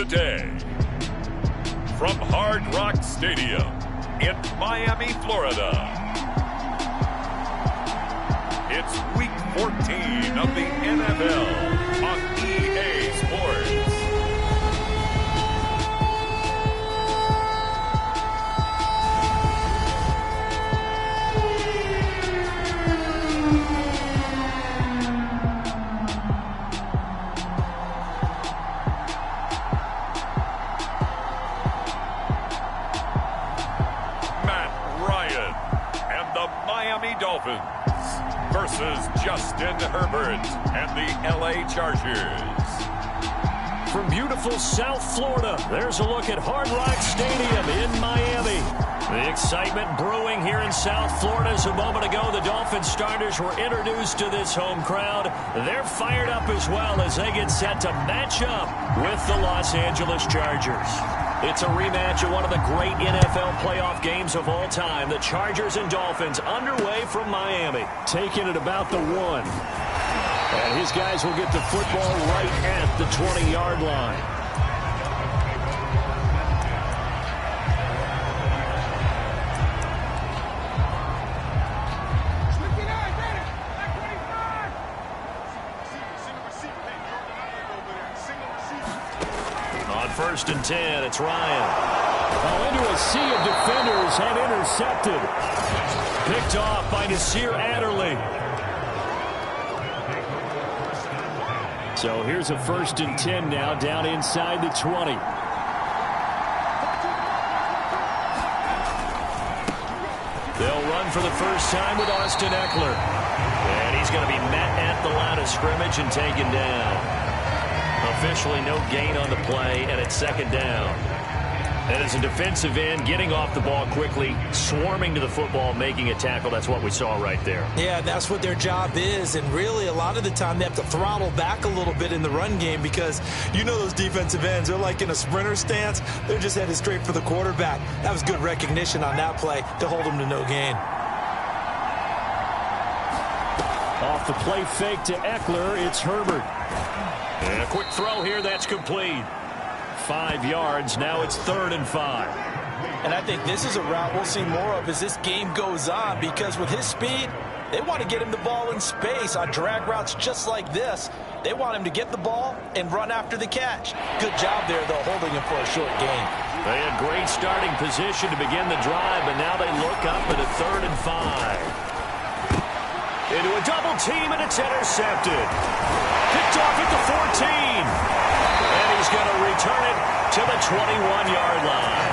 today. From Hard Rock Stadium in Miami, Florida, it's Week 14 of the NFL on EA Sports. Dolphins versus Justin Herbert and the LA Chargers. From beautiful South Florida, there's a look at Hard Rock Stadium in Miami. The excitement brewing here in South Florida as a moment ago the Dolphins starters were introduced to this home crowd. They're fired up as well as they get set to match up with the Los Angeles Chargers. It's a rematch of one of the great NFL playoff games of all time. The Chargers and Dolphins underway from Miami. Taking it about the 1. And his guys will get the football right at the 20-yard line. First and 10, it's Ryan. Oh, into a sea of defenders and intercepted. Picked off by Nasir Adderley. So here's a first and 10 now, down inside the 20. They'll run for the first time with Austin Eckler. And he's going to be met at the line of scrimmage and taken down. Officially no gain on the play, and it's second down. And as a defensive end, getting off the ball quickly, swarming to the football, making a tackle, that's what we saw right there. Yeah, that's what their job is, and really a lot of the time they have to throttle back a little bit in the run game because you know those defensive ends, they're like in a sprinter stance. They're just headed straight for the quarterback. That was good recognition on that play to hold them to no gain. Off the play fake to Eckler, it's Herbert. And a quick throw here, that's complete. 5 yards, now it's 3rd and 5. And I think this is a route we'll see more of as this game goes on because with his speed, they want to get him the ball in space on drag routes just like this. They want him to get the ball and run after the catch. Good job there, though, holding him for a short gain. They had great starting position to begin the drive, but now they look up at a 3rd and 5. Into a double team, and it's intercepted. Picked off at the 14. And he's going to return it to the 21-yard line.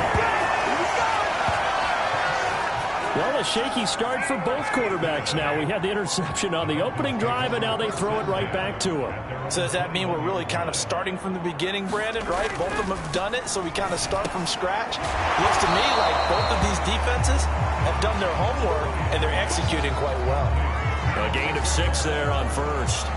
Well, a shaky start for both quarterbacks now. We had the interception on the opening drive, and now they throw it right back to him. So does that mean we're really kind of starting from the beginning, Brandon, right? Both of them have done it, so we kind of start from scratch. Looks to me like both of these defenses have done their homework, and they're executing quite well. A gain of 6 there on first.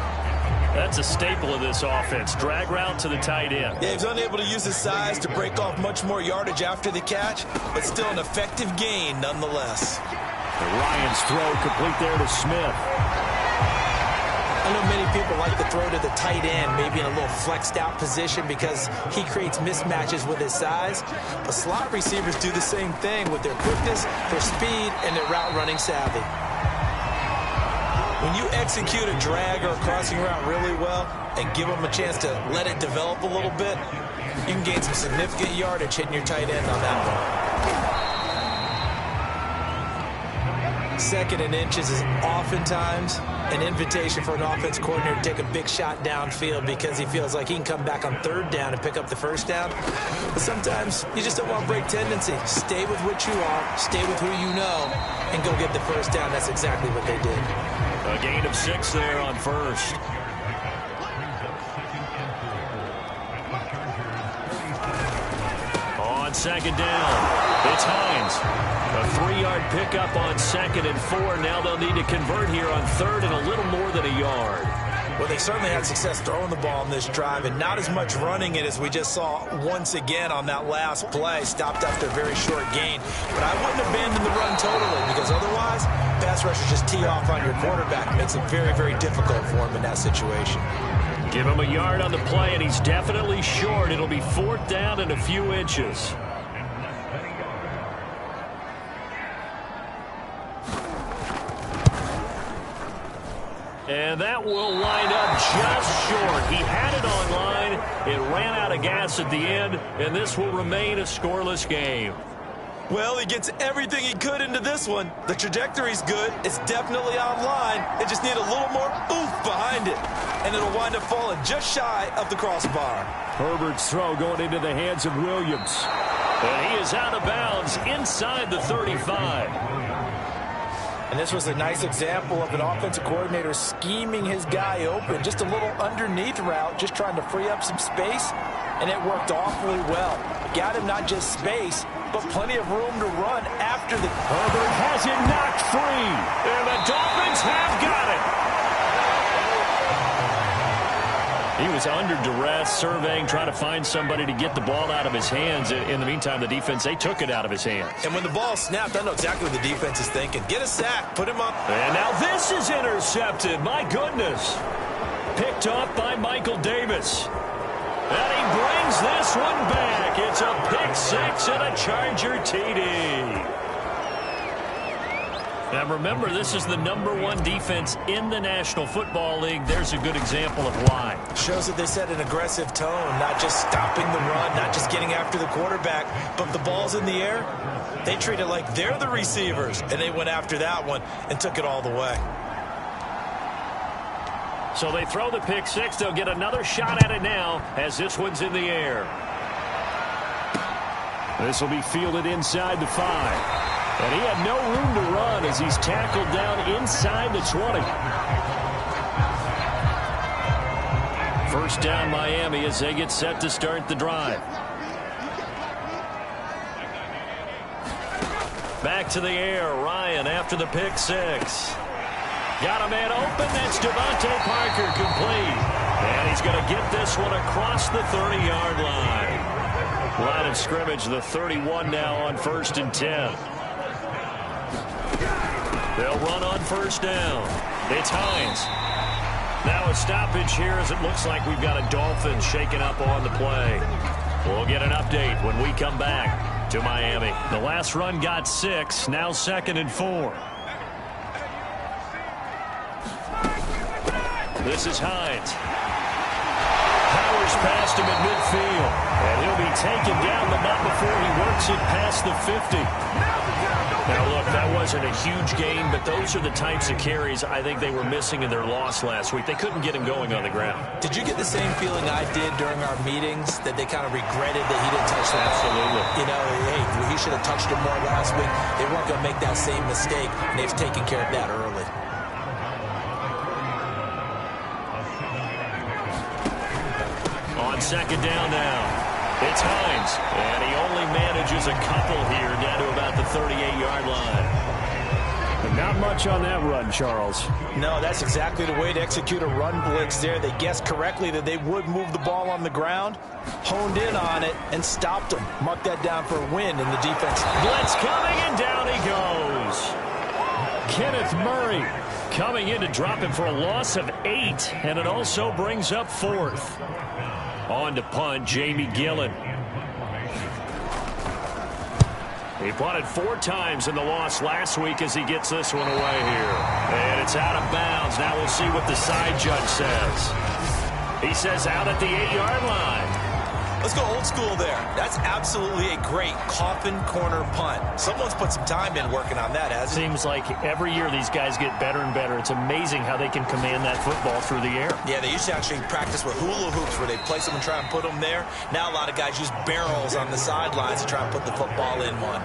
That's a staple of this offense. Drag route to the tight end. Yeah, he's unable to use his size to break off much more yardage after the catch, but still an effective gain nonetheless. Ryan's throw complete there to Smith. I know many people like to throw to the tight end, maybe in a little flexed out position because he creates mismatches with his size. But slot receivers do the same thing with their quickness, their speed, and their route running savvy. When you execute a drag or a crossing route really well and give them a chance to let it develop a little bit, you can gain some significant yardage hitting your tight end on that one. 2nd and inches is oftentimes an invitation for an offense coordinator to take a big shot downfield because he feels like he can come back on 3rd down and pick up the 1st down. But sometimes you just don't want to break tendency. Stay with what you are, stay with who you know, and go get the 1st down. That's exactly what they did. A gain of 6 there on first. On 2nd down, it's Hines. A 3-yard pickup on 2nd and 4. Now they'll need to convert here on 3rd and a little more than a yard. Well, they certainly had success throwing the ball on this drive and not as much running it as we just saw once again on that last play. Stopped after a very short gain. But I wouldn't abandon the run totally because otherwise, pass rushers just tee off on your quarterback. Makes it very, very difficult for him in that situation. Give him a yard on the play, and he's definitely short. It'll be 4th down and a few inches. And that will wind up just short. He had it on line. It ran out of gas at the end, and this will remain a scoreless game. Well, he gets everything he could into this one. The trajectory's good. It's definitely online. It just needs a little more oomph behind it. And it'll wind up falling just shy of the crossbar. Herbert's throw going into the hands of Williams. And he is out of bounds inside the 35. And this was a nice example of an offensive coordinator scheming his guy open. Just a little underneath route, just trying to free up some space. And it worked awfully well. It got him not just space, but plenty of room to run after the... Herbert has it knocked free. And the Dolphins have got it. He was under duress, surveying, trying to find somebody to get the ball out of his hands. In the meantime, the defense, they took it out of his hands. And when the ball snapped, I know exactly what the defense is thinking. Get a sack, put him up. And now this is intercepted. My goodness. Picked off by Michael Davis. And he brings this one back. It's a pick six and a Charger TD. Now remember, this is the #1 defense in the National Football League. There's a good example of why. Shows that they set an aggressive tone, not just stopping the run, not just getting after the quarterback, but if the ball's in the air, they treat it like they're the receivers, and they went after that one and took it all the way. So they throw the pick six. They'll get another shot at it now as this one's in the air. This will be fielded inside the 5. And he had no room to run as he's tackled down inside the 20. First down Miami as they get set to start the drive. Back to the air. Ryan after the pick six. Got a man open. That's Devontae Parker complete. And he's going to get this one across the 30-yard line. Line of scrimmage, the 31 now on 1st and 10. They'll run on first down. It's Hines. Now a stoppage here as it looks like we've got a Dolphin shaking up on the play. We'll get an update when we come back to Miami. The last run got 6. Now 2nd and 4. This is Hines. Powers past him at midfield. And he'll be taken down, but not before he works it past the 50. Now, look, that wasn't a huge gain, but those are the types of carries I think they were missing in their loss last week. They couldn't get him going on the ground. Did you get the same feeling I did during our meetings, that they kind of regretted that he didn't touch the ball? Absolutely. You know, hey, he should have touched it more last week. They weren't going to make that same mistake, and they've taken care of that early. On 2nd down now. It's Hines, and he only manages a couple here down to about the 38-yard line. Not much on that run, Charles. No, that's exactly the way to execute a run blitz there. They guessed correctly that they would move the ball on the ground, honed in on it, and stopped them. Mark that down for a win in the defense. Blitz coming, and down he goes. Kenneth Murray coming in to drop him for a loss of 8, and it also brings up 4th. On to punt, Jamie Gillen. He punted 4 times in the loss last week as he gets this one away here. And it's out of bounds. Now we'll see what the side judge says. He says out at the 8-yard line. Let's go old school there. That's absolutely a great coffin corner punt. Someone's put some time in working on that, hasn't it? Seems like every year these guys get better and better. It's amazing how they can command that football through the air. Yeah, they used to actually practice with hula hoops where they place them and try and put them there. Now a lot of guys use barrels on the sidelines to try and put the football in one.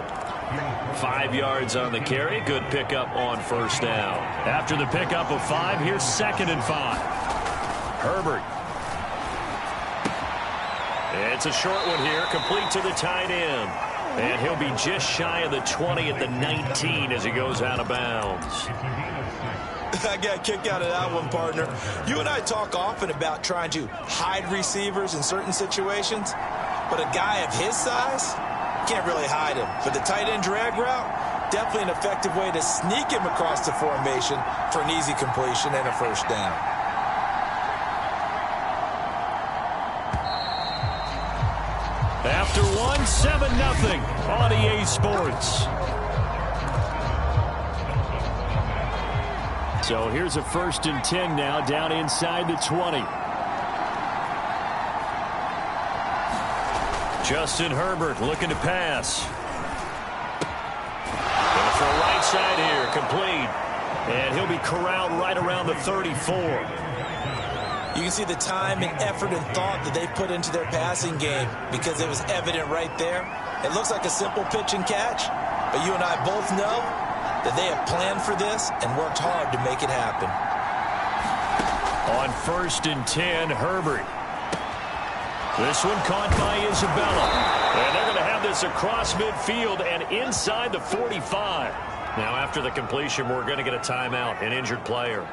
5 yards on the carry. Good pickup on first down. After the pickup of 5, here's 2nd and 5. Herbert. It's a short one here, complete to the tight end. And he'll be just shy of the 20 at the 19 as he goes out of bounds. I got a kick out of that one, partner. You and I talk often about trying to hide receivers in certain situations, but a guy of his size, can't really hide him. But the tight end drag route, definitely an effective way to sneak him across the formation for an easy completion and a first down. After one, 7-0 on EA Sports. So here's a 1st and 10 now, down inside the 20. Justin Herbert looking to pass. Going to throw right side here, complete. And he'll be corralled right around the 34. You can see the time and effort and thought that they put into their passing game because it was evident right there. It looks like a simple pitch and catch, but you and I both know that they have planned for this and worked hard to make it happen. On 1st and 10, Herbert. This one caught by Isabella. And they're going to have this across midfield and inside the 45. Now, after the completion, we're going to get a timeout, an injured player.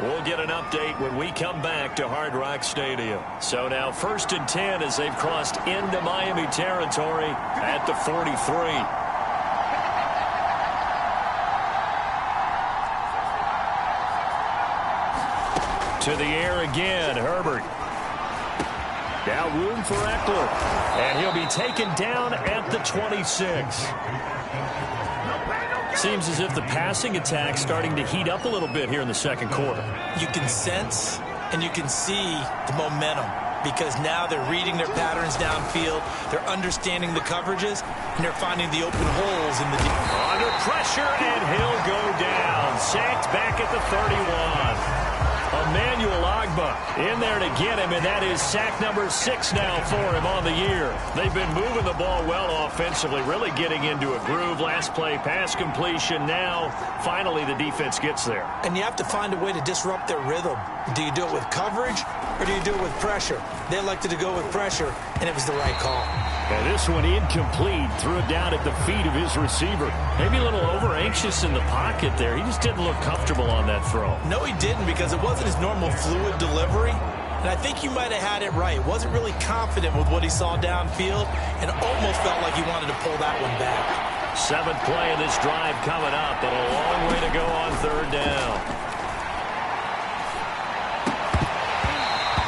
We'll get an update when we come back to Hard Rock Stadium. So now 1st and 10 as they've crossed into Miami territory at the 43. To the air again, Herbert. Now room for Eckler. And he'll be taken down at the 26. Seems as if the passing attack's starting to heat up a little bit here in the second quarter. You can sense and you can see the momentum because now they're reading their patterns downfield, they're understanding the coverages, and they're finding the open holes in the defense. Under pressure, and he'll go down. Sacked back at the 31. Emmanuel Ogbah in there to get him, and that is sack number 6 now for him on the year. They've been moving the ball well offensively, really getting into a groove. Last play, pass completion. Now, finally, the defense gets there. And you have to find a way to disrupt their rhythm. Do you do it with coverage, or do you do it with pressure? They elected to go with pressure, and it was the right call. And this one incomplete. Threw it down at the feet of his receiver. Maybe a little over-anxious in the pocket there. He just didn't look comfortable on that throw. No, he didn't, because it wasn't his normal fluid delivery. And I think you might have had it right. Wasn't really confident with what he saw downfield and almost felt like he wanted to pull that one back. 7th play of this drive coming up, but a long way to go on 3rd down.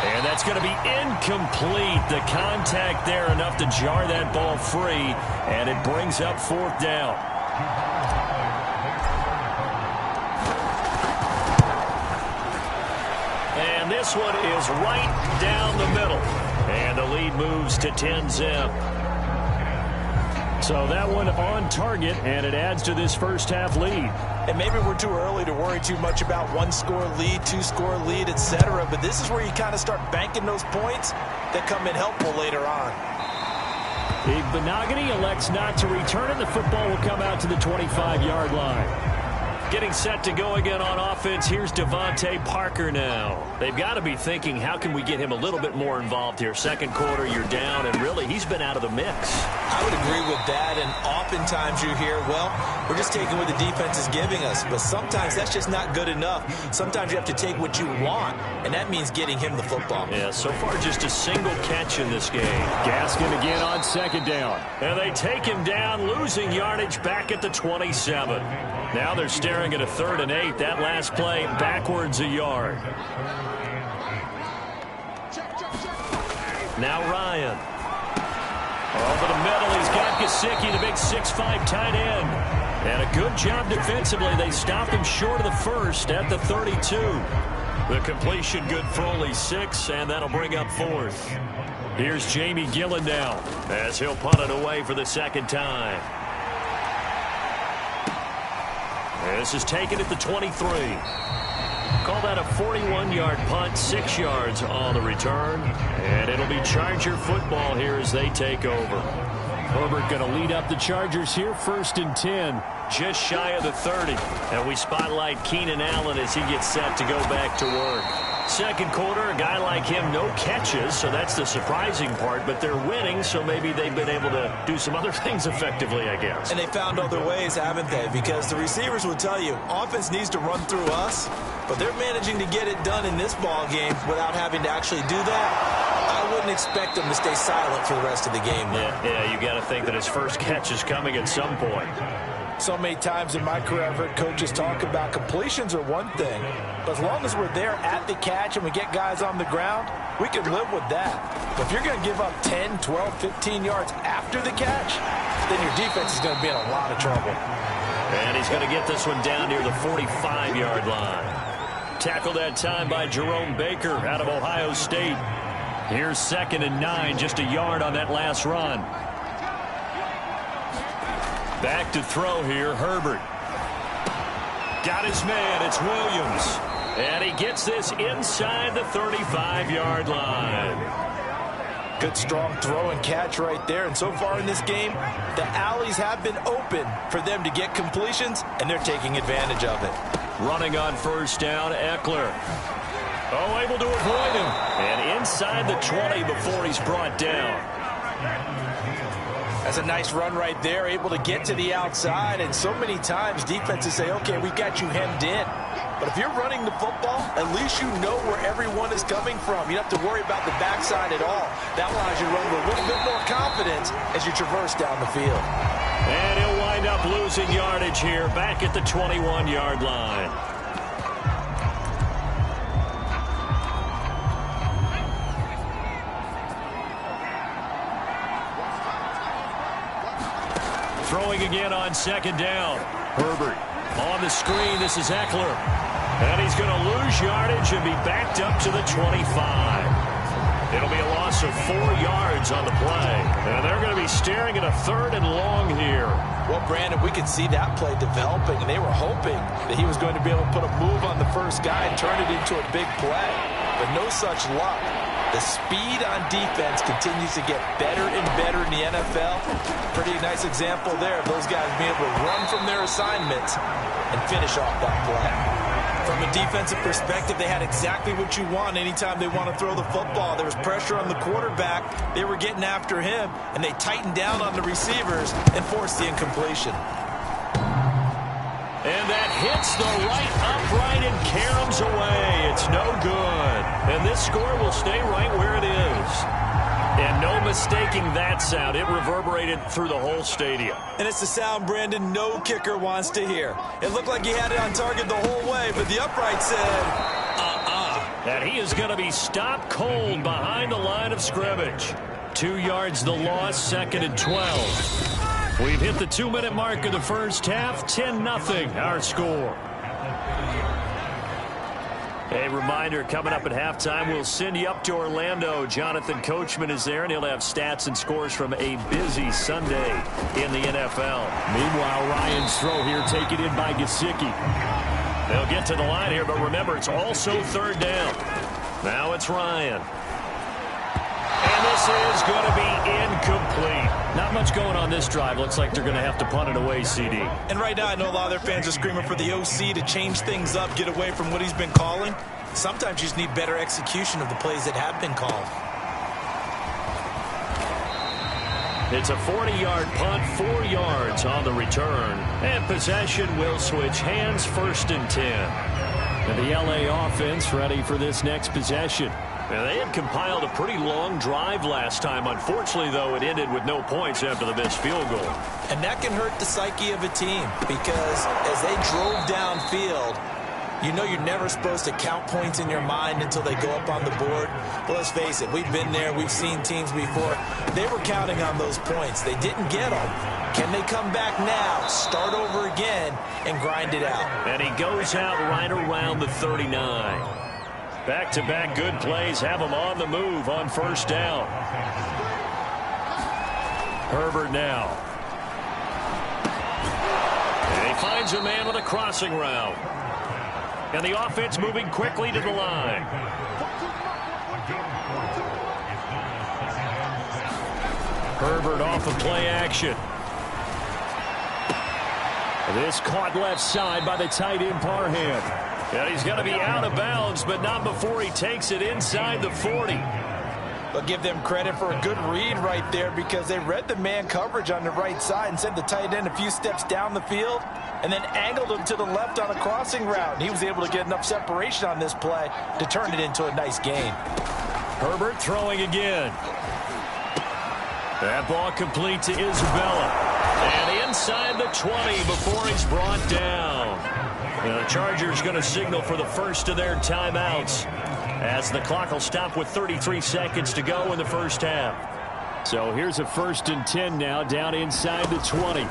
And that's going to be incomplete. The contact there enough to jar that ball free, and it brings up 4th down. And this one is right down the middle. And the lead moves to 10-zip. So that one on target, and it adds to this first half lead. And maybe we're too early to worry too much about 1-score lead, 2-score lead, etc. But this is where you kind of start banking those points that come in helpful later on. If Benogany elects not to return it, the football will come out to the 25-yard line. Getting set to go again on offense. Here's Devontae Parker now. They've got to be thinking, how can we get him a little bit more involved here? Second quarter, you're down, and really, he's been out of the mix. I would agree with that, and oftentimes you hear, well, we're just taking what the defense is giving us, but sometimes that's just not good enough. Sometimes you have to take what you want, and that means getting him the football. Yeah, so far just a single catch in this game. Gaskin again on 2nd down. And they take him down, losing yardage back at the 27. Now they're staring at a 3rd and 8. That last play backwards a yard. Now Ryan. Over the middle, he's got Gesicki, the big 6'5" tight end. And a good job defensively. They stopped him short of the first at the 32. The completion good for only 6, and that'll bring up 4th. Here's Jamie Gillen now as he'll punt it away for the 2nd time. This is taken at the 23. Call that a 41-yard punt, 6 yards on the return. And it'll be Charger football here as they take over. Herbert going to lead up the Chargers here, 1st and 10, just shy of the 30. And we spotlight Keenan Allen as he gets set to go back to work. Second quarter, a guy like him, no catches, so that's the surprising part. But they're winning, so maybe they've been able to do some other things effectively, I guess. And they found other ways, haven't they? Because the receivers will tell you, offense needs to run through us, but they're managing to get it done in this ball game without having to actually do that. I wouldn't expect them to stay silent for the rest of the game. Yeah, you got to think that his first catch is coming at some point. So many times in my career, I've heard coaches talk about completions are one thing, but as long as we're there at the catch and we get guys on the ground, we can live with that. But if you're going to give up 10, 12, 15 yards after the catch, then your defense is going to be in a lot of trouble. And he's going to get this one down near the 45-yard line. Tackled that time by Jerome Baker out of Ohio State. Here's 2nd and 9, just a yard on that last run. Back to throw here, Herbert. Got his man, it's Williams. And he gets this inside the 35-yard line. Good strong throw and catch right there. And so far in this game, the alleys have been open for them to get completions, and they're taking advantage of it. Running on 1st down, Eckler. Oh, able to avoid him. And inside the 20 before he's brought down. That's a nice run right there, able to get to the outside. And so many times defenses say, okay, we've got you hemmed in. But if you're running the football, at least you know where everyone is coming from. You don't have to worry about the backside at all. That allows you to run with a little bit more confidence as you traverse down the field. And he'll wind up losing yardage here back at the 21-yard line. Throwing again on 2nd down. Herbert on the screen. This is Eckler. And he's going to lose yardage and be backed up to the 25. It'll be a loss of 4 yards on the play. And they're going to be staring at a 3rd and long here. Well, Brandon, we could see that play developing, and they were hoping that he was going to be able to put a move on the first guy and turn it into a big play. But no such luck. The speed on defense continues to get better and better in the NFL. Pretty nice example there of those guys being able to run from their assignments and finish off that play. From a defensive perspective, they had exactly what you want anytime they want to throw the football. There was pressure on the quarterback. They were getting after him, and they tightened down on the receivers and forced the incompletion. And that hits the right upright and caroms away. It's no good. And this score will stay right where it is. And no mistaking that sound. It reverberated through the whole stadium. And it's the sound, Brandon, no kicker wants to hear. It looked like he had it on target the whole way, but the upright said, And he is going to be stopped cold behind the line of scrimmage. 2 yards the loss, 2nd and 12. We've hit the 2-minute mark of the first half, 10-0 our score. A reminder, coming up at halftime, we'll send you up to Orlando. Jonathan Coachman is there, and he'll have stats and scores from a busy Sunday in the NFL. Meanwhile, Ryan's throw here taken in by Gesicki. They'll get to the line here, but remember, it's also 3rd down. Now it's Ryan. And this is going to be incomplete. Not much going on this drive. Looks like they're going to have to punt it away, CD. And right now, I know a lot of their fans are screaming for the OC to change things up, get away from what he's been calling. Sometimes you just need better execution of the plays that have been called. It's a 40-yard punt, 4 yards on the return. And possession will switch hands, 1st and 10. And the LA offense ready for this next possession. Now, they had compiled a pretty long drive last time. Unfortunately, though, it ended with no points after the missed field goal. And that can hurt the psyche of a team because as they drove downfield, you know you're never supposed to count points in your mind until they go up on the board. Well, let's face it, we've been there. We've seen teams before. They were counting on those points. They didn't get them. Can they come back now, start over again, and grind it out? And he goes out right around the 39. Back-to-back good plays have him on the move on 1st down. Herbert now. And he finds a man with a crossing route. And the offense moving quickly to the line. Herbert off of play action. This caught left side by the tight end Parham. And he's going to be out of bounds, but not before he takes it inside the 40. But give them credit for a good read right there because they read the man coverage on the right side and sent the tight end a few steps down the field and then angled him to the left on a crossing route. And he was able to get enough separation on this play to turn it into a nice gain. Herbert throwing again. That ball complete to Isabella. And inside the 20 before he's brought down. The Chargers going to signal for the first of their timeouts as the clock will stop with 33 seconds to go in the first half. So here's a 1st and 10 now down inside the 20.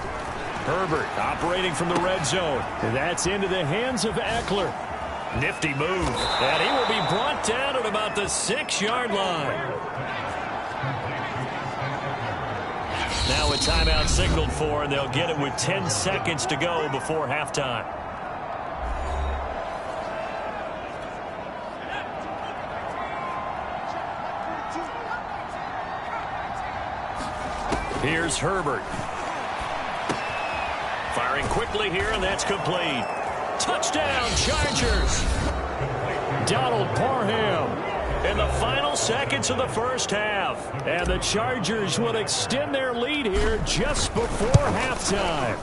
Herbert operating from the red zone. And that's into the hands of Eckler. Nifty move. And he will be brought down at about the 6-yard line. Now a timeout signaled for, and they'll get it with 10 seconds to go before halftime. Here's Herbert. Firing quickly here, and that's complete. Touchdown, Chargers. Donald Parham. In the final seconds of the first half. And the Chargers will extend their lead here just before halftime.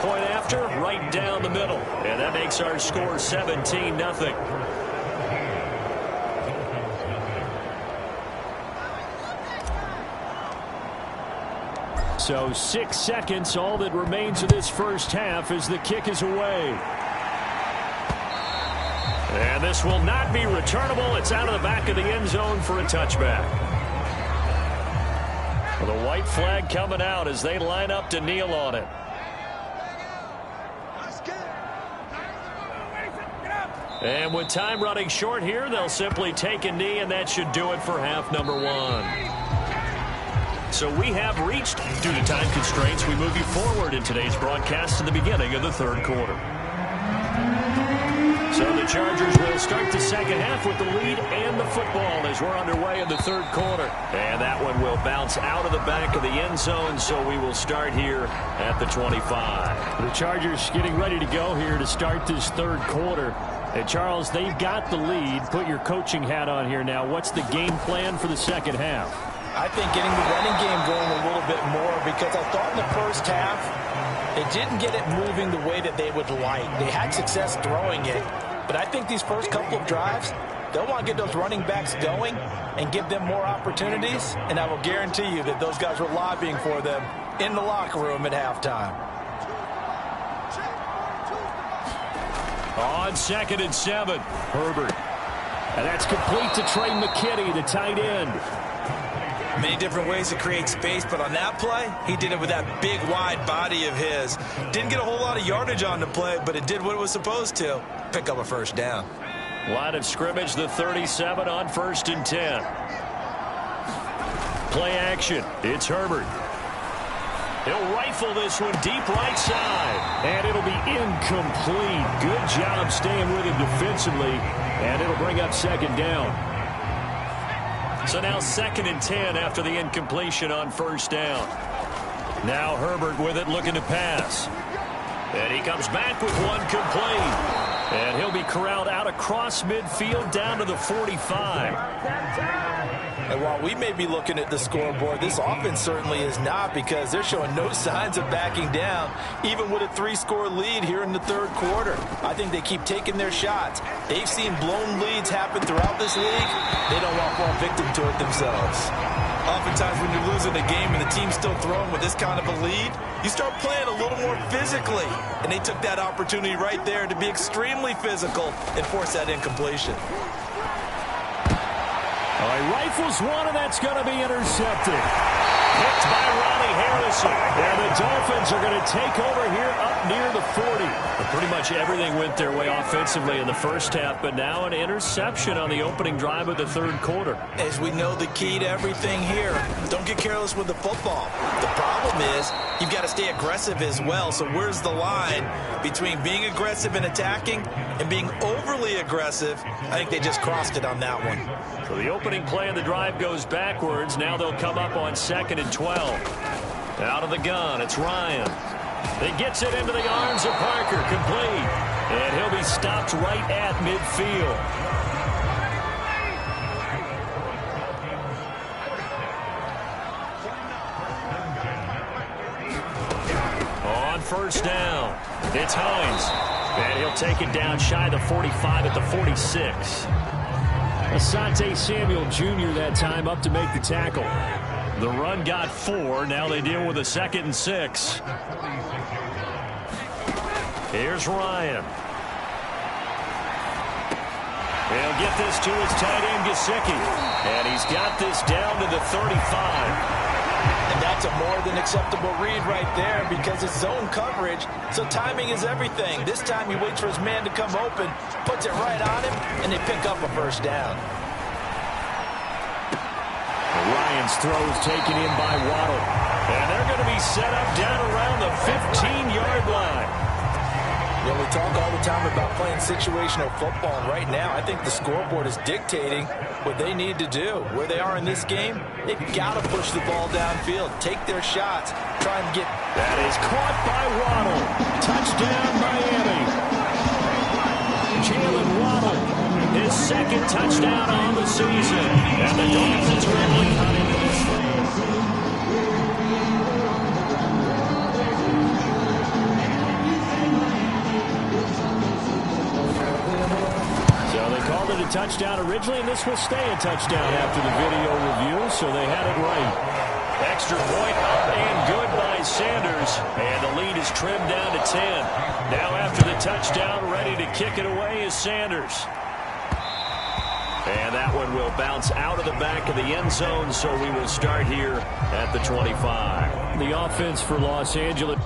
Point after, right down the middle. And that makes our score 17-0. So 6 seconds, all that remains of this first half as the kick is away. And this will not be returnable. It's out of the back of the end zone for a touchback. Well, the white flag coming out as they line up to kneel on it. And with time running short here, they'll simply take a knee, and that should do it for half number 1. So we have reached, due to time constraints, we move you forward in today's broadcast to the beginning of the third quarter. So the Chargers will start the second half with the lead and the football as we're underway in the third quarter. And that one will bounce out of the back of the end zone, so we will start here at the 25. The Chargers getting ready to go here to start this third quarter. And Charles, they've got the lead. Put your coaching hat on here now. What's the game plan for the second half? I think getting the running game going a little bit more, because I thought in the first half they didn't get it moving the way that they would like. They had success throwing it, but I think these first couple of drives, they'll want to get those running backs going and give them more opportunities, and I will guarantee you that those guys were lobbying for them in the locker room at halftime. On 2nd and 7, Herbert. And that's complete to Trey McKinney, the tight end. Many different ways to create space, but on that play, he did it with that big, wide body of his. Didn't get a whole lot of yardage on the play, but it did what it was supposed to. Pick up a first down. Line of scrimmage, the 37 on 1st and 10. Play action. It's Herbert. He'll rifle this one deep right side. And it'll be incomplete. Good job staying with him defensively. And it'll bring up second down. So now 2nd and 10 after the incompletion on first down. Now Herbert with it, looking to pass. And he comes back with one complete. And he'll be corralled out across midfield down to the 45. And while we may be looking at the scoreboard, this offense certainly is not, because they're showing no signs of backing down, even with a 3-score lead here in the third quarter. I think they keep taking their shots. They've seen blown leads happen throughout this league. They don't want to fall victim to it themselves. Oftentimes when you're losing a game and the team's still throwing with this kind of a lead, you start playing a little more physically. And they took that opportunity right there to be extremely physical and force that incompletion. He rifles one, and that's going to be intercepted. Picked by Ronnie Harrison. And the Dolphins are going to take over here up near the 40. But pretty much everything went their way offensively in the first half, but now an interception on the opening drive of the third quarter. As we know, the key to everything here, don't get careless with the football. The problem is you've got to stay aggressive as well. So where's the line between being aggressive and attacking and being overly aggressive? I think they just crossed it on that one. So the opening play of the drive goes backwards. Now they'll come up on 2nd and 12. Out of the gun, it's Ryan. He gets it into the arms of Parker, complete. And he'll be stopped right at midfield. On first down, it's Hines. And he'll take it down shy of the 45 at the 46. Asante Samuel Jr. that time up to make the tackle. The run got 4. Now they deal with a 2nd and 6. Here's Ryan. He'll get this to his tight end, Gesicki. And he's got this down to the 35. And that's a more than acceptable read right there because it's zone coverage, so timing is everything. This time he waits for his man to come open, puts it right on him, and they pick up a first down. Ryan's throw is taken in by Waddle. And they're going to be set up down around the 15-yard line. You know, we talk all the time about playing situational football, and right now I think the scoreboard is dictating what they need to do. Where they are in this game, they've got to push the ball downfield, take their shots, try and get... That is caught by Waddle. Touchdown, Miami. Jalen Waddle, his 2nd touchdown on the season. And the Dolphins are able to cut him. A touchdown originally, and this will stay a touchdown after the video review, so they had it right. Extra point up and good by Sanders, and the lead is trimmed down to 10. Now after the touchdown, ready to kick it away is Sanders. And that one will bounce out of the back of the end zone, so we will start here at the 25. The offense for Los Angeles.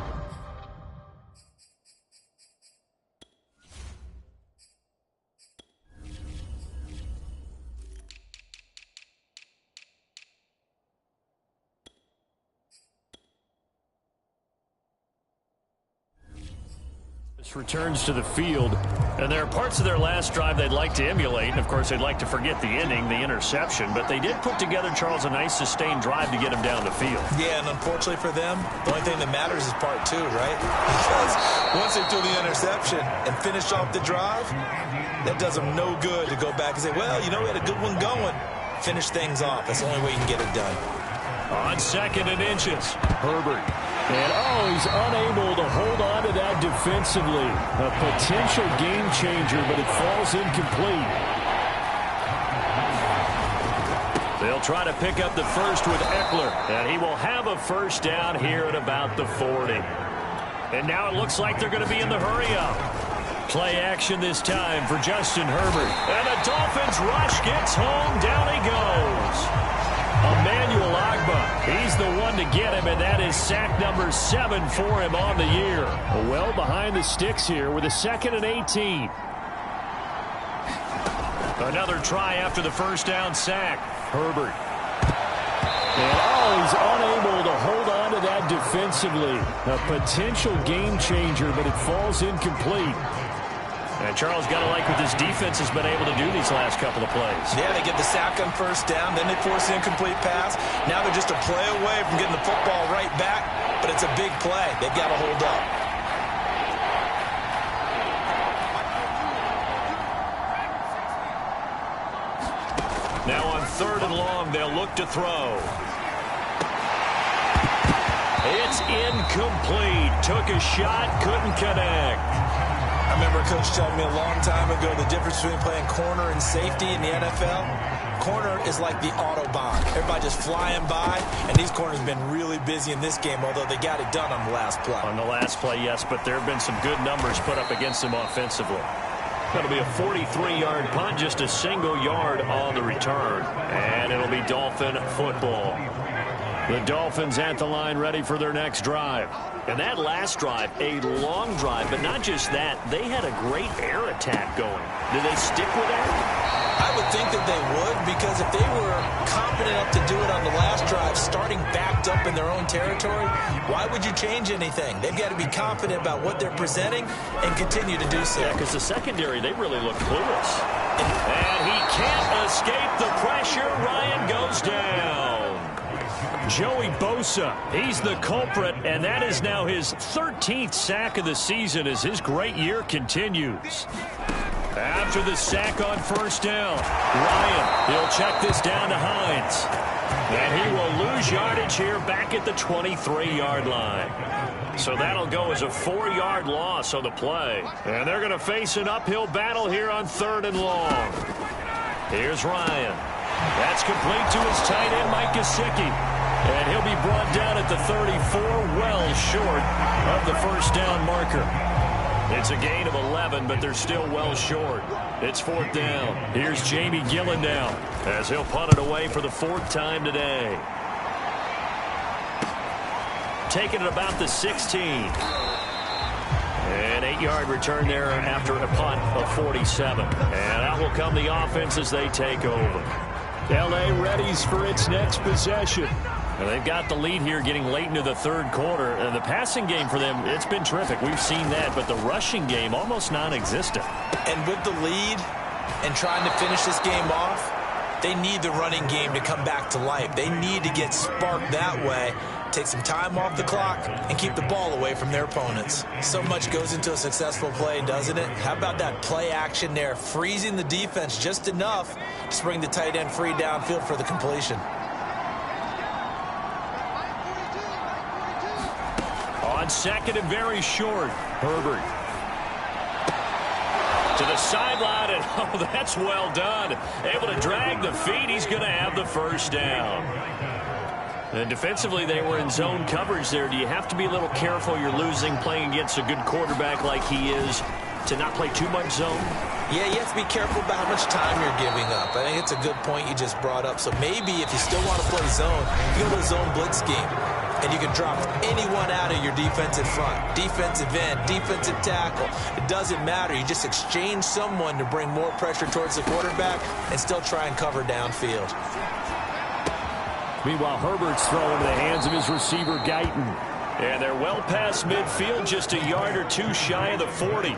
Returns to the field, and there are parts of their last drive they'd like to emulate, and of course they'd like to forget the ending, the interception, but they did put together, Charles, a nice sustained drive to get them down the field. Yeah, and unfortunately for them, the only thing that matters is part 2, right? Because once they threw the interception and finished off the drive, that does them no good to go back and say, well, you know, we had a good one going. Finish things off. That's the only way you can get it done. On 2nd and inches, Herbert. And, he's unable to hold on to that defensively. A potential game changer, but it falls incomplete. They'll try to pick up the first with Eckler, and he will have a first down here at about the 40. And now it looks like they're going to be in the hurry-up. Play action this time for Justin Herbert. And the Dolphins rush gets home. Down he goes. Emmanuel Ogbah, he's the one to get him, and that is sack number 7 for him on the year. Well behind the sticks here with a 2nd and 18. Another try after the first down sack. Herbert. And, he's unable to hold on to that defensively. A potential game changer, but it falls incomplete. And Charles, got to like what this defense has been able to do these last couple of plays. Yeah, they get the sack on first down, then they force the incomplete pass. Now they're just a play away from getting the football right back, but it's a big play. They've got to hold up. Now on 3rd and long, they'll look to throw. It's incomplete. Took a shot, couldn't connect. I remember a coach telling me a long time ago the difference between playing corner and safety in the NFL. Corner is like the Autobahn. Everybody just flying by, and these corners have been really busy in this game, although they got it done on the last play. On the last play, yes, but there have been some good numbers put up against them offensively. That'll be a 43-yard punt, just a single yard on the return. And it'll be Dolphin football. The Dolphins at the line ready for their next drive. And that last drive, a long drive, but not just that. They had a great air attack going. Do they stick with that? I would think that they would, because if they were confident enough to do it on the last drive, starting backed up in their own territory, why would you change anything? They've got to be confident about what they're presenting and continue to do so. Yeah, because the secondary, they really look clueless. And he can't escape the pressure. Ryan goes down. Joey Bosa, he's the culprit, and that is now his 13th sack of the season as his great year continues. After the sack on first down, Ryan, he'll check this down to Hines. And he will lose yardage here back at the 23-yard line. So that'll go as a 4-yard loss on the play. And they're going to face an uphill battle here on 3rd and long. Here's Ryan. That's complete to his tight end, Mike Gesicki. And he'll be brought down at the 34, well short of the first down marker. It's a gain of 11, but they're still well short. It's 4th down. Here's Jamie Gillen now as he'll punt it away for the 4th time today. Taking it about the 16. An 8-yard return there after a punt of 47. And out will come the offense as they take over. L.A. readies for its next possession. And they've got the lead here getting late into the 3rd quarter. And the passing game for them, it's been terrific. We've seen that. But the rushing game, almost non-existent. And with the lead and trying to finish this game off, they need the running game to come back to life. They need to get sparked that way, take some time off the clock, and keep the ball away from their opponents. So much goes into a successful play, doesn't it? How about that play action there, freezing the defense just enough to bring the tight end free downfield for the completion. On 2nd and very short, Herbert. To the sideline, and oh, that's well done. Able to drag the feet. He's going to have the first down. And defensively, they were in zone coverage there. Do you have to be a little careful? You're losing playing against a good quarterback like he is to not play too much zone? Yeah, you have to be careful about how much time you're giving up. I think it's a good point you just brought up. So maybe if you still want to play zone, you go to a zone blitz scheme. And you can drop anyone out of your defensive front. Defensive end, defensive tackle. It doesn't matter. You just exchange someone to bring more pressure towards the quarterback and still try and cover downfield. Meanwhile, Herbert's throwing into the hands of his receiver, Guyton. And they're well past midfield, just a yard or two shy of the 40.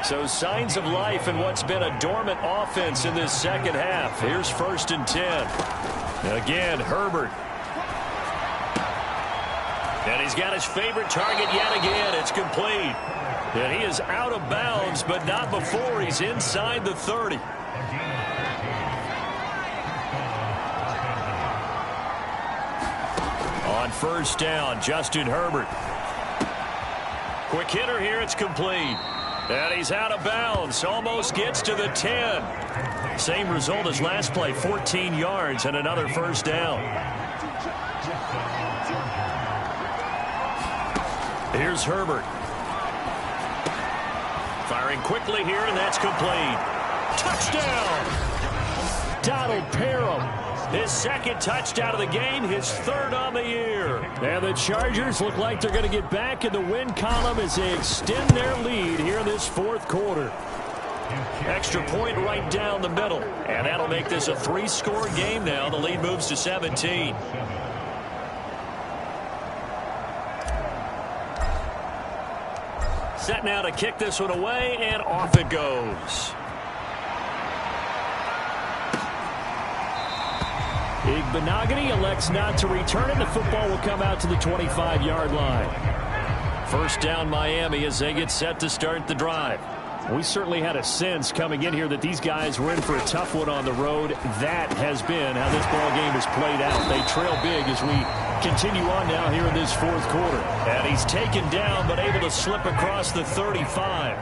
So signs of life in what's been a dormant offense in this second half. Here's 1st and 10. Again, Herbert. And he's got his favorite target yet again. It's complete. And he is out of bounds, but not before he's inside the 30. On 1st down, Justin Herbert. Quick hitter here, it's complete. And he's out of bounds, almost gets to the 10. Same result as last play, 14 yards and another 1st down. Here's Herbert. Firing quickly here, and that's complete. Touchdown! Donald Parham. His 2nd touchdown of the game, his 3rd on the year. And the Chargers look like they're going to get back in the win column as they extend their lead here in this 4th quarter. Extra point right down the middle. And that'll make this a 3-score game now. The lead moves to 17. Set now to kick this one away, and off it goes. Igbenogany elects not to return it. The football will come out to the 25-yard line. 1st down Miami as they get set to start the drive. We certainly had a sense coming in here that these guys were in for a tough one on the road. That has been how this ball game has played out. They trail big as we continue on now here in this 4th quarter. And he's taken down but able to slip across the 35.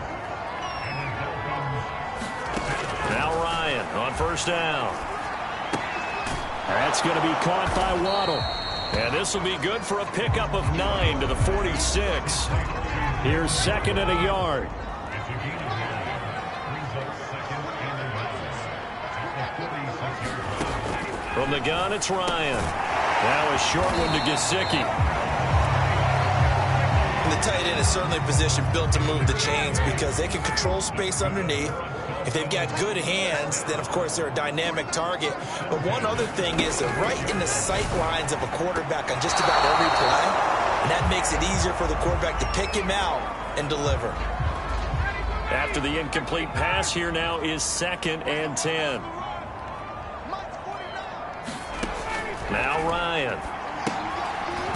Now Ryan on 1st down. That's going to be caught by Waddle. And this will be good for a pickup of 9 to the 46. Here's 2nd and a yard. From the gun, it's Ryan. Now a short one to Gesicki. The tight end is certainly a position built to move the chains because they can control space underneath. If they've got good hands, then, of course, they're a dynamic target. But one other thing is they're right in the sight lines of a quarterback on just about every play. And that makes it easier for the quarterback to pick him out and deliver. After the incomplete pass, here now is 2nd and 10. Now Ryan.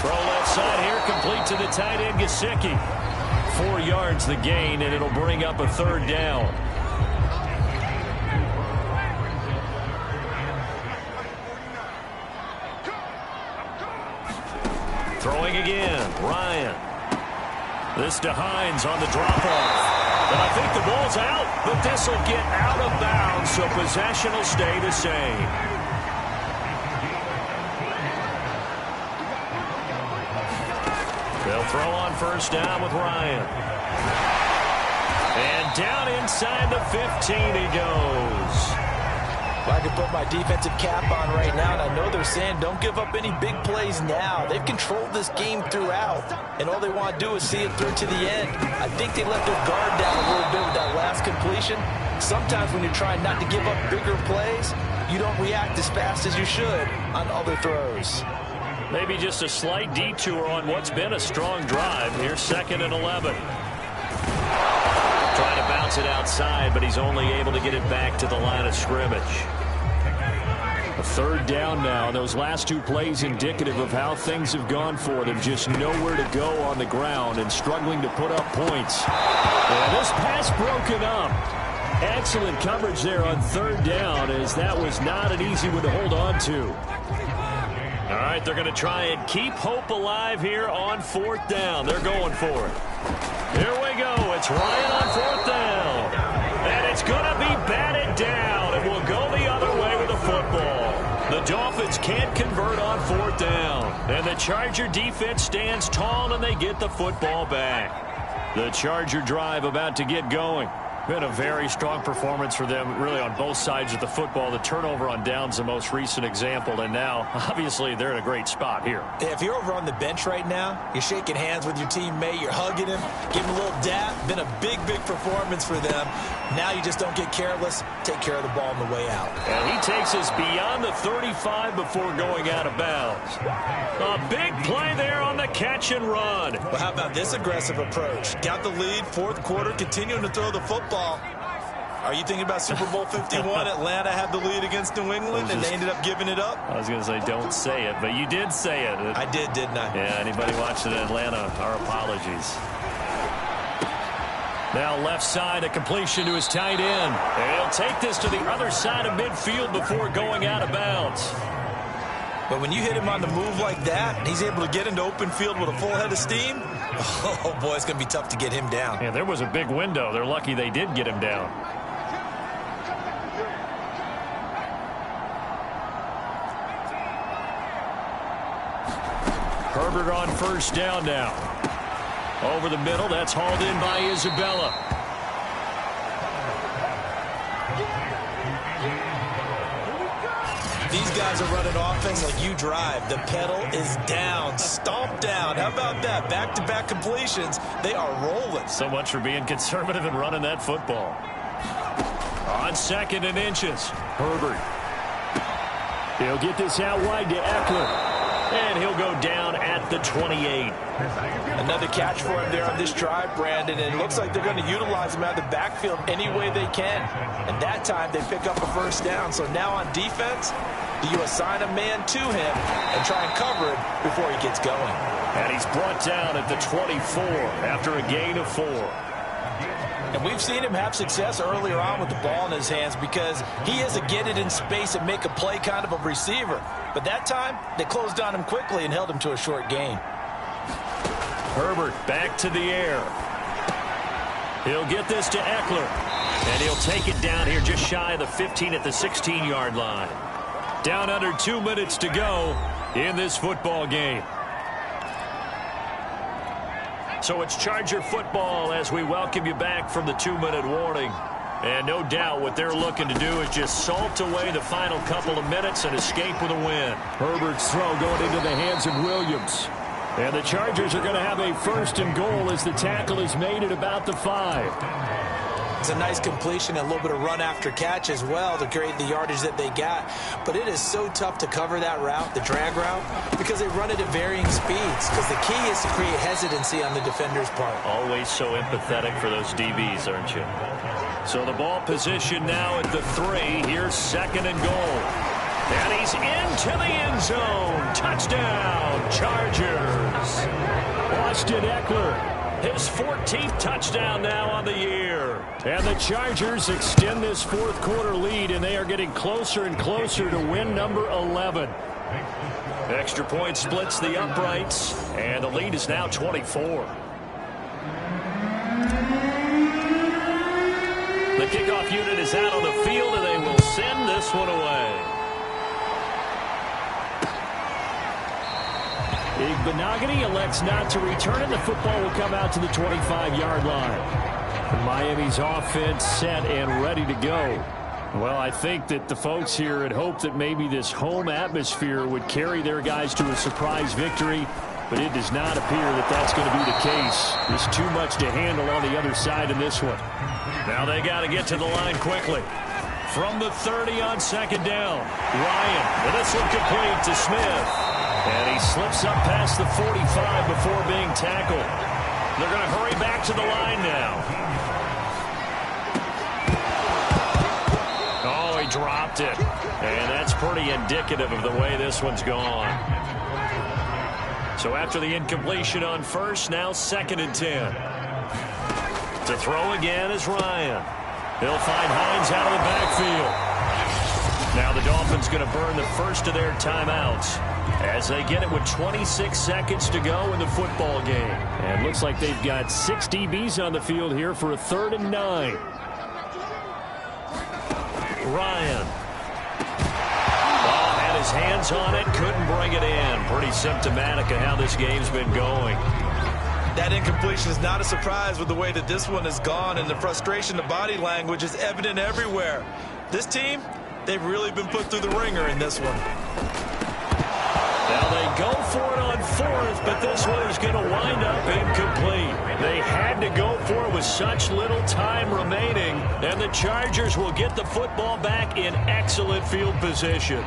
Throw left side here, complete to the tight end, Gesicki. 4 yards the gain, and it'll bring up a 3rd down. Throwing again, Ryan. This to Hines on the drop-off. And I think the ball's out, but this will get out of bounds, so possession will stay the same. They'll throw on first down with Ryan. And down inside the 15 he goes. Well, I can put my defensive cap on right now, and I know they're saying don't give up any big plays now. They've controlled this game throughout, and all they want to do is see it through to the end. I think they let their guard down a little bit with that last completion. Sometimes when you're trying not to give up bigger plays, you don't react as fast as you should on other throws. Maybe just a slight detour on what's been a strong drive. Here's 2nd and 11. Trying to bounce it outside, but he's only able to get it back to the line of scrimmage. A 3rd down now. Those last 2 plays indicative of how things have gone for them. Just nowhere to go on the ground and struggling to put up points. And this pass broken up. Excellent coverage there on 3rd down, as that was not an easy one to hold on to. All right, they're going to try and keep hope alive here on 4th down. They're going for it. Here we go. It's Ryan on 4th down. And it's going to be batted down. It will go the other way with the football. The Dolphins can't convert on 4th down. And the Charger defense stands tall, and they get the football back. The Charger drive about to get going. Been a very strong performance for them, really, on both sides of the football. The turnover on downs, the most recent example, and now, obviously, they're in a great spot here. Yeah, if you're over on the bench right now, you're shaking hands with your teammate, you're hugging him, giving him a little dap. Been a big, big performance for them. Now you just don't get careless. Take care of the ball on the way out. And he takes us beyond the 35 before going out of bounds. A big play there on the catch and run. Well, how about this aggressive approach? Got the lead, 4th quarter, continuing to throw the football. Are you thinking about Super Bowl 51? Atlanta had the lead against New England, and they ended up giving it up? I was going to say, don't say it, but you did say it. I did, didn't I? Yeah, anybody watching in Atlanta, our apologies. Now left side, a completion to his tight end. And he'll take this to the other side of midfield before going out of bounds. But when you hit him on the move like that, he's able to get into open field with a full head of steam, oh, boy, it's going to be tough to get him down. Yeah, there was a big window. They're lucky they did get him down. Herbert on first down now. Over the middle, that's hauled in by Isabella. These guys are running offense like you drive. The pedal is down, stomped down. How about that? Back-to-back completions. They are rolling. So much for being conservative and running that football. On 2nd and inches, Herbert. He'll get this out wide to Eckler. And he'll go down at the 28. Another catch for him there on this drive, Brandon. And it looks like they're going to utilize him out of the backfield any way they can. And that time they pick up a first down. So now on defense, do you assign a man to him and try and cover him before he gets going? And he's brought down at the 24 after a gain of 4. And we've seen him have success earlier on with the ball in his hands because he is a get it in space and make a play kind of a receiver. But that time, they closed on him quickly and held him to a short gain. Herbert back to the air. He'll get this to Eckler. And he'll take it down here just shy of the 15 at the 16-yard line. Down under 2 minutes to go in this football game. So it's Charger football as we welcome you back from the 2-minute warning. And no doubt what they're looking to do is just salt away the final couple of minutes and escape with a win. Herbert's throw going into the hands of Williams. And the Chargers are going to have a 1st and goal as the tackle is made at about the 5. It's a nice completion and a little bit of run after catch as well to create the yardage that they got. But it is so tough to cover that route, the drag route, because they run it at varying speeds. Because the key is to create hesitancy on the defender's part. Always so empathetic for those DBs, aren't you? So the ball position now at the 3. Here's 2nd and goal. And he's into the end zone. Touchdown, Chargers. Austin Eckler. His 14th touchdown now on the year. And the Chargers extend this 4th quarter lead, and they are getting closer and closer to win number 11. Extra point splits the uprights, and the lead is now 24. The kickoff unit is out on the field, and they will send this one away. Benogany elects not to return, and the football will come out to the 25-yard line. Miami's offense set and ready to go. Well, I think that the folks here had hoped that maybe this home atmosphere would carry their guys to a surprise victory, but it does not appear that that's going to be the case. There's too much to handle on the other side in this one. Now they got to get to the line quickly. From the 30 on second down, Ryan, and this one complete to Smith. And he slips up past the 45 before being tackled. They're going to hurry back to the line now. Oh, he dropped it. And that's pretty indicative of the way this one's gone. So after the incompletion on first, now 2nd and 10. To throw again is Ryan. He'll find Hines out of the backfield. Now the Dolphins going to burn the first of their timeouts as they get it with 26 seconds to go in the football game. And looks like they've got 6 DBs on the field here for a 3rd and 9. Ryan. Oh, had his hands on it, couldn't bring it in. Pretty symptomatic of how this game's been going. That incompletion is not a surprise with the way that this one has gone, and the frustration, the body language is evident everywhere. This team, they've really been put through the ringer in this one. Now they go for it on 4th, but this one is going to wind up incomplete. They had to go for it with such little time remaining, and the Chargers will get the football back in excellent field position.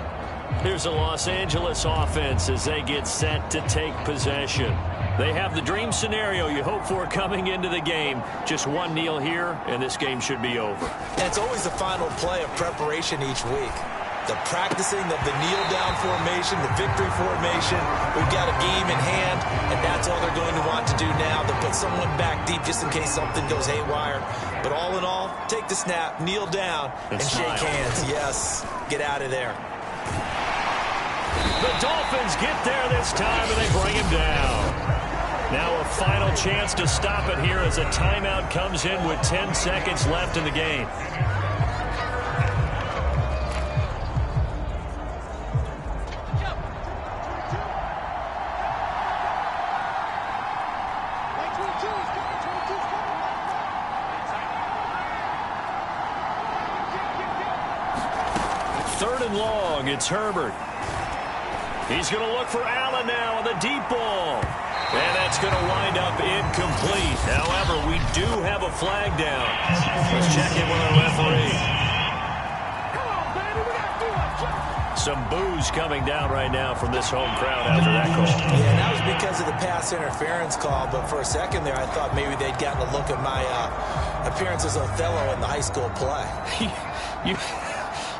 Here's the Los Angeles offense as they get set to take possession. They have the dream scenario you hope for coming into the game. Just one kneel here, and this game should be over. And it's always the final play of preparation each week. The practicing of the kneel-down formation, the victory formation. We've got a game in hand, and that's all they're going to want to do now. They'll put someone back deep just in case something goes haywire. But all in all, take the snap, kneel down, and shake hands. Yes, get out of there. The Dolphins get there this time, and they bring him down. Now a final chance to stop it here as a timeout comes in with 10 seconds left in the game. Third and long, it's Herbert. He's going to look for Allen now on the deep ball. And that's going to wind up incomplete. However, we do have a flag down. Let's check in with our referee. Some boos coming down right now from this home crowd after that call. Yeah, that was because of the pass interference call. But for a second there, I thought maybe they'd gotten a look at my appearance as Othello in the high school play.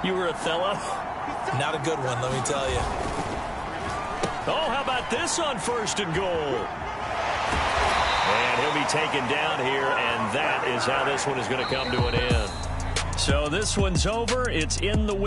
You were Othello? Not a good one, let me tell you. Oh, how about this on 1st and goal? And he'll be taken down here, and that is how this one is going to come to an end. So this one's over. It's in the